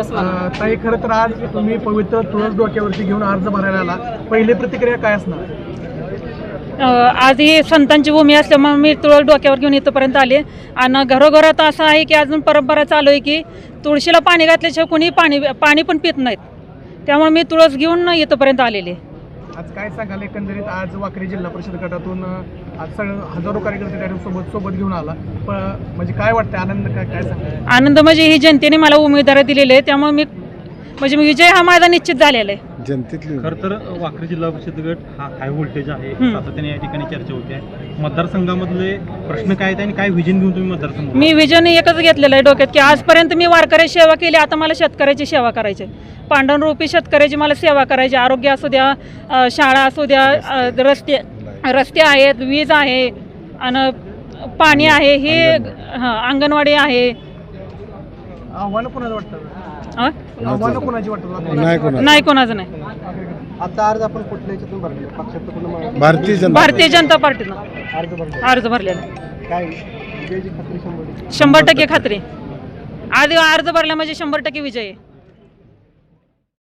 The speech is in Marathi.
ताई, खरं तर आज तुम्ही पवित्र तुळस डोक्यावरती घेऊन अर्ज भरायला आला, पहिली प्रतिक्रिया काय असणार? आज ही संतांची भूमी असल्यामुळे मी तुळस डोक्यावर घेऊन इथंपर्यंत आले. आणि घरोघरात असं आहे की अजून परंपरा चालू आहे की तुळशीला पाणी घातल्याशिवाय कोणी पाणी पण पित नाहीत. त्यामुळे मी तुळस घेऊन इथंपर्यंत आलेले. आज काय सांगाल, एकंदरीत आज वाकरी जिल्हा परिषद गटातून आज सगळं हजारो कार्यकर्ते त्या सोबत घेऊन आला, म्हणजे काय वाटतं, आनंद काय सांगाल? आनंद म्हणजे ही जनतेने मला उमेदवारी दिलेली आहे, त्यामुळे मी विजय हा माझा निश्चित झालेला आहे. जनतेतली खरं तर वाकरी जिल्हा परिषद गट हा हाय व्होल्टेज आहे, सातत्याने या ठिकाणी चर्चा होते आहे. मतदारसंघामधले प्रश्न काय आहेत आणि काय विजन घेऊन तुम्ही मतदारसंघ? मी विजन एकच घेतलेलं आहे डोक्यात की आजपर्यंत मी वारकऱ्याची सेवा केली, आता मला शेतकऱ्याची सेवा करायची. पांडवरूपी शेतकऱ्याची मला सेवा करायची. आरोग्य असू द्या, शाळा असू द्या, रस्ते आहेत, वीज आहे आणि पाणी आहे, हे अंगणवाडी आहे. आव्हानं कोणाला वाटतं? आव्हानं कोणाची वाटतं? नाही, कोणाचं नाही. आता अर्ज आपण कुठल्या याच्यातून भरले? पक्षातून? भारतीय जनता पार्टीनं अर्ज भरलेला. काय विजयाची खात्री? 100% खात्री. आज अर्ज भरला म्हणजे 100% विजय आहे.